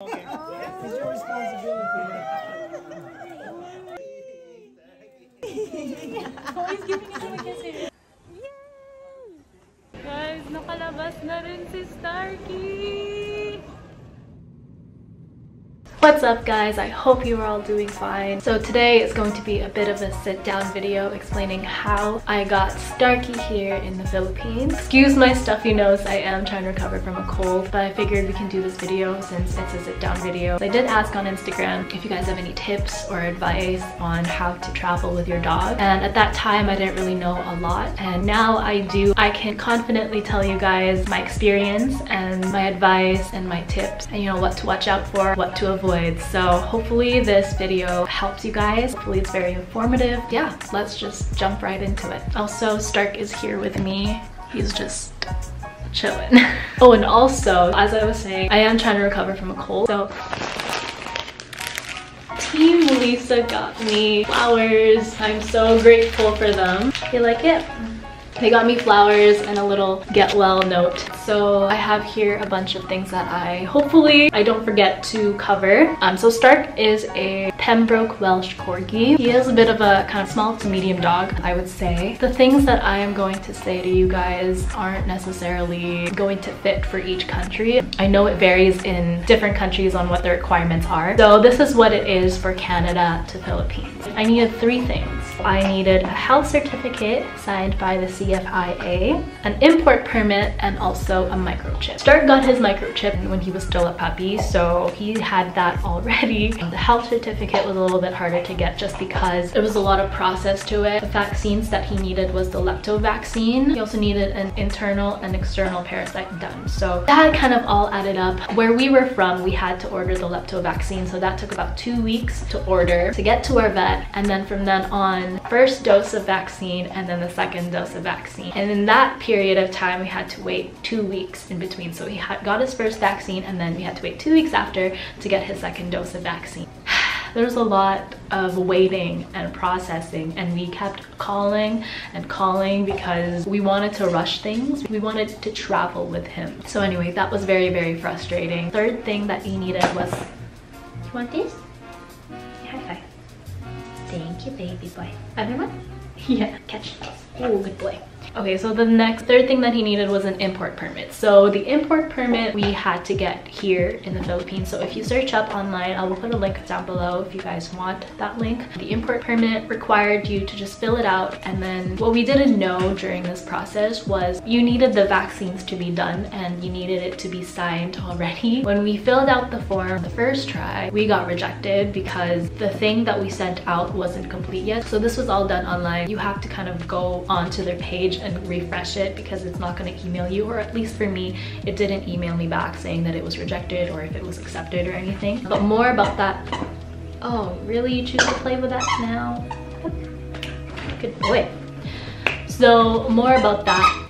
Okay. It's your responsibility. Oh, he's giving it to my kiss. Yay! Guys, nakalabas na rin si Starkey! What's up guys? I hope you are all doing fine. So today is going to be a bit of a sit down video explaining how I got Starkey here in the Philippines. Excuse my stuffy nose, I am trying to recover from a cold, but I figured we can do this video since it's a sit down video. I did ask on Instagram if you guys have any tips or advice on how to travel with your dog, and at that time I didn't really know a lot, and now I do. I can confidently tell you guys my experience and my advice and my tips, and you know what to watch out for, what to avoid. So hopefully this video helps you guys. Hopefully it's very informative. Yeah, let's just jump right into it. Also, Stark is here with me. He's just chilling. Oh, and also, as I was saying, I am trying to recover from a cold. So Team Milissa got me flowers. I'm so grateful for them. You like it? They got me flowers and a little get well note. So I have here a bunch of things that hopefully I don't forget to cover. So Stark is a Pembroke Welsh Corgi. He is a bit of a kind of small to medium dog, I would say. The things that I am going to say to you guys aren't necessarily going to fit for each country. I know it varies in different countries on what the requirements are. So this is what it is for Canada to Philippines. I needed 3 things. I needed a health certificate signed by the CFIA, an import permit, and also a microchip. Stark got his microchip when he was still a puppy, so he had that already. The health certificate was a little bit harder to get just because there was a lot of process to it. The vaccines that he needed was the lepto vaccine. He also needed an internal and external parasite done. So that kind of all added up. Where we were from, we had to order the lepto vaccine, so that took about 2 weeks to order to get to our vet, and then from then on, first dose of vaccine and then the second dose of vaccine. And in that period of time, we had to wait 2 weeks in between. So he got his first vaccine and then we had to wait 2 weeks after to get his second dose of vaccine. There was a lot of waiting and processing, and we kept calling and calling because we wanted to rush things. We wanted to travel with him. So anyway, that was very, very frustrating. Third thing that he needed was, you want this? High five. Thank you, baby boy. Other one? Yeah, catch. Oh, good boy. Okay, so the third thing that he needed was an import permit. So the import permit we had to get here in the Philippines. So if you search up online, I will put a link down below if you guys want that link. The import permit required you to just fill it out, and then what we didn't know during this process was you needed the vaccines to be done and you needed it to be signed already. When we filled out the form the first try, we got rejected because the thing that we sent out wasn't complete yet. So this was all done online. You have to kind of go onto their page and refresh it because it's not going to email you, or at least for me, it didn't email me back saying that it was rejected or if it was accepted or anything. But more about that. Oh, really? You choose to play with that now? Good boy. So more about that.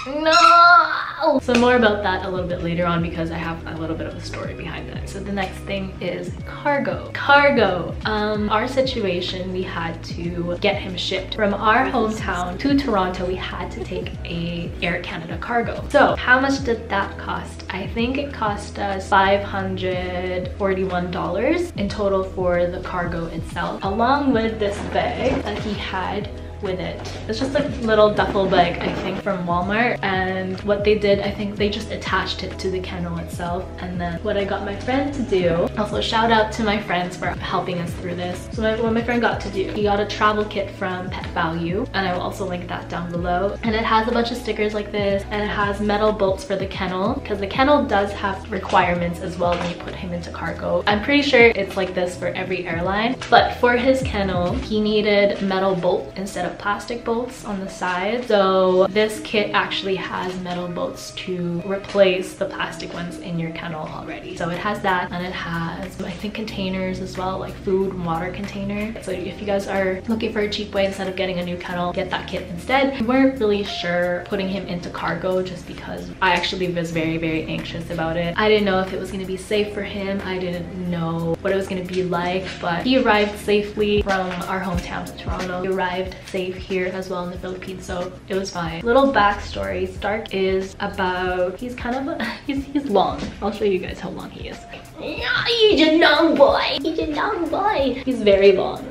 No! So more about that a little bit later on because I have a little bit of a story behind that. So the next thing is cargo. Cargo. Our situation, we had to get him shipped from our hometown to Toronto. We had to take a Air Canada cargo. So how much did that cost? I think it cost us $541 in total for the cargo itself, along with this bag that he had with it. It's just a little duffel bag, I think, from Walmart, and what they did, I think they just attached it to the kennel itself. And then what I got my friend to do, also shout out to my friends for helping us through this. So what my friend got to do, he got a travel kit from Pet Value, and I will also link that down below, and it has a bunch of stickers like this, and it has metal bolts for the kennel because the kennel does have requirements as well when you put him into cargo. I'm pretty sure it's like this for every airline, but for his kennel he needed metal bolt instead of plastic bolts on the side. So this kit actually has metal bolts to replace the plastic ones in your kennel already. So it has that, and it has, I think, containers as well, like food and water container. So if you guys are looking for a cheap way instead of getting a new kennel, get that kit instead. We weren't really sure putting him into cargo just because I actually was very, very anxious about it. I didn't know if it was going to be safe for him. I didn't know what it was going to be like, but he arrived safely from our hometown to Toronto. He arrived safely safe here as well in the Philippines, so it was fine. Little backstory, Stark is about, he's kind of he's long. I'll show you guys how long he is. He's a long boy. He's a long boy. He's very long.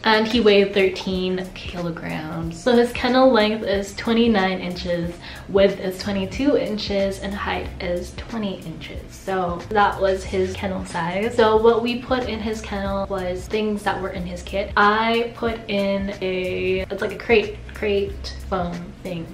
And he weighed 13 kilograms. So his kennel length is 29 inches, width is 22 inches, and height is 20 inches. So that was his kennel size. So what we put in his kennel was things that were in his kit. I put in it's like a crate foam thing.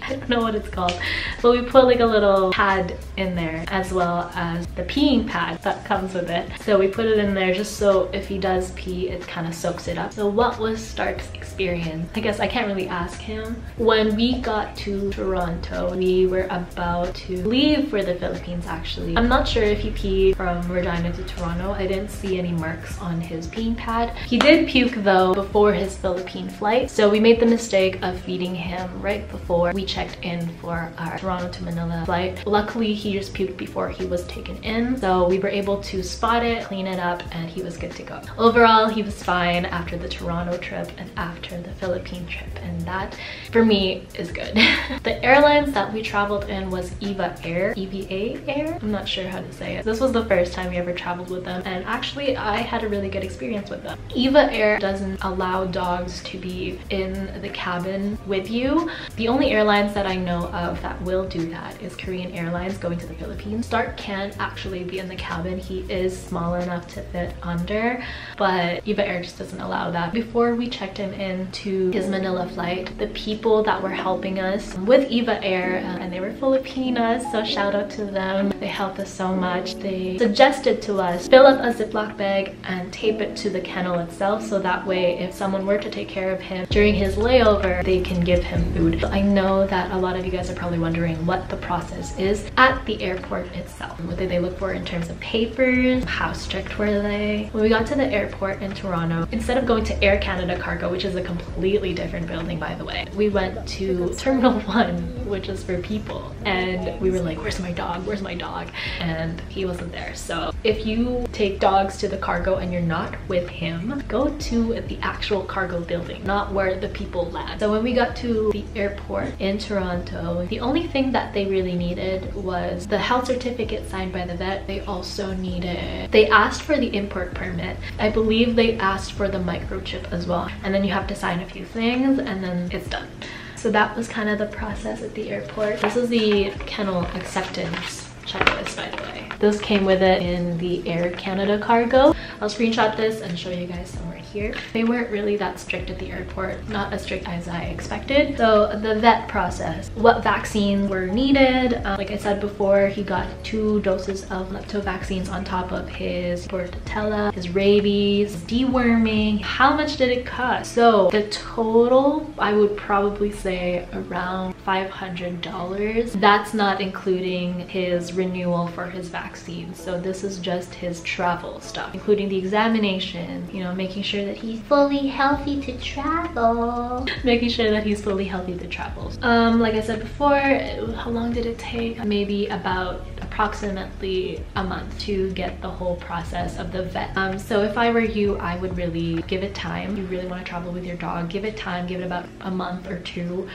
I don't know what it's called, but we put like a little pad in there as well as the peeing pad that comes with it. So we put it in there just so if he does pee, it kind of soaks it up. So what was Stark's experience? I guess I can't really ask him. When we got to Toronto, we were about to leave for the Philippines actually. I'm not sure if he peed from Regina to Toronto. I didn't see any marks on his peeing pad. He did puke though before his Philippine flight. So we made the mistake of feeding him right before we checked in for our Toronto to Manila flight. Luckily, he just puked before he was taken in, so we were able to spot it, clean it up, and he was good to go. Overall, he was fine after the Toronto trip and after the Philippine trip, and that for me is good. The airlines that we traveled in was EVA Air. I'm not sure how to say it. This was the first time we ever traveled with them, and actually I had a really good experience with them. EVA Air doesn't allow dogs to be in the cabin with you. The only airlines that I know of that will do that is Korean Airlines going to the Philippines. Stark can actually be in the cabin. He is small enough to fit under, but EVA Air just doesn't allow that. Before we checked him into his Manila flight, the people that were helping us with EVA Air, and they were Filipinas, so shout out to them. They helped us so much. They suggested to us fill up a Ziploc bag and tape it to the kennel itself, so that way if someone were to take care of him during his layover, they can give him food. I know that a lot of you guys are probably wondering what the process is at the airport itself. What did they look for in terms of papers? How strict were they? When we got to the airport in Toronto, instead of going to Air Canada Cargo, which is a completely different building by the way, we went to Terminal 1, which is for people, and we were like, where's my dog? Where's my dog? And he wasn't there. So if you take dogs to the cargo and you're not with him, go to the actual cargo building, not where the people land. So when we got to the airport in Toronto, the only thing that they really needed was the health certificate signed by the vet. They also they asked for the import permit. I believe they asked for the microchip as well. And then you have to sign a few things and then it's done. So that was kind of the process at the airport. This is the kennel acceptance checklist, by the way. This came with it in the Air Canada Cargo. I'll screenshot this and show you guys somewhere here. They weren't really that strict at the airport, not as strict as I expected. So the vet process, what vaccines were needed. Like I said before, he got 2 doses of lepto vaccines on top of his bordetella, his rabies, deworming. How much did it cost? So the total, I would probably say around $500. That's not including his renewal for his vaccine. So this is just his travel stuff, including the examination, you know, making sure that he's fully healthy to travel. Making sure that he's fully healthy to travel. Like I said before, how long did it take? Maybe about approximately a month to get the whole process of the vet. So if I were you, I would really give it time. If you really want to travel with your dog, give it time, give it about a month or 2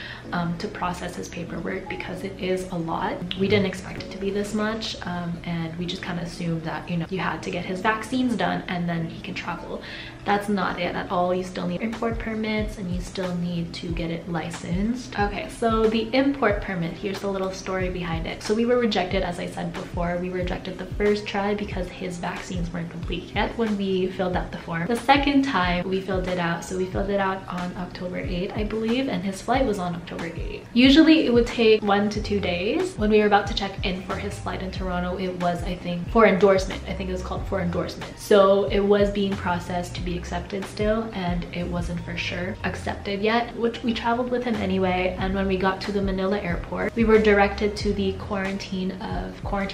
to process his paperwork, because it is a lot. We didn't expect it to be this much, and we just kind of assumed that, you know, you had to get his vaccines done and then he can travel. That's not it at all. You still need import permits and you still need to get it licensed. Okay, so the import permit, here's the little story behind it. So we were rejected, as I said before. We were rejected the first try because his vaccines weren't complete yet when we filled out the form. The second time we filled it out, so we filled it out on October 8th, I believe, and his flight was on October 8th. Usually it would take 1 to 2 days. When we were about to check in for his flight in Toronto, it was, I think, for endorsement. I think it was called for endorsement. So it was being processed to be accepted still, and it wasn't for sure accepted yet, which we traveled with him anyway. And when we got to the Manila airport, we were directed to the quarantine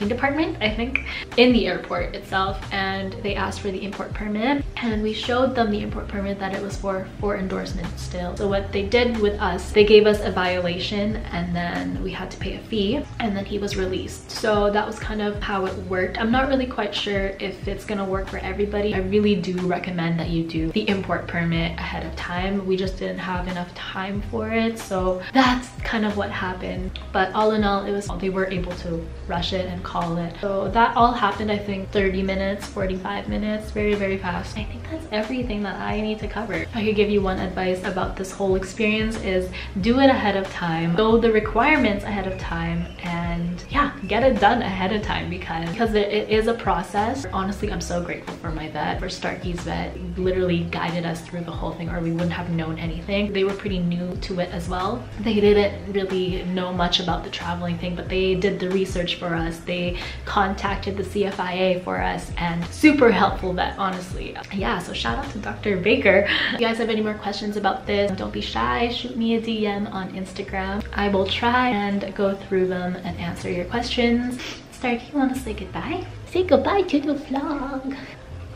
department, I think, in the airport itself, and they asked for the import permit, and we showed them the import permit that it was for endorsement still. So what they did with us, they gave us a violation and then we had to pay a fee, and then he was released. So that was kind of how it worked. I'm not really quite sure if it's gonna work for everybody. I really do recommend that you do the import permit ahead of time. We just didn't have enough time for it, so that's kind of what happened. But all in all, they were able to rush it and call it. So that all happened, I think 30 minutes, 45 minutes, very, very fast. I think that's everything that I need to cover. If I could give you one advice about this whole experience is do it ahead of time, know the requirements ahead of time, and yeah, get it done ahead of time because it is a process. Honestly, I'm so grateful for my vet, for Starkey's vet. He literally guided us through the whole thing, or we wouldn't have known anything. They were pretty new to it as well. They didn't really know much about the traveling thing, but they did the research for us. They contacted the CFIA for us, and super helpful vet, honestly. Yeah, so shout out to Dr. Baker. If you guys have any more questions about this, don't be shy, shoot me a DM on Instagram. I will try and go through them and answer your questions. Starkey, you want to say goodbye? Say goodbye to the vlog.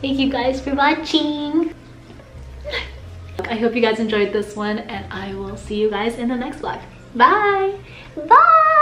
Thank you guys for watching. I hope you guys enjoyed this one, and I will see you guys in the next vlog. Bye! Bye!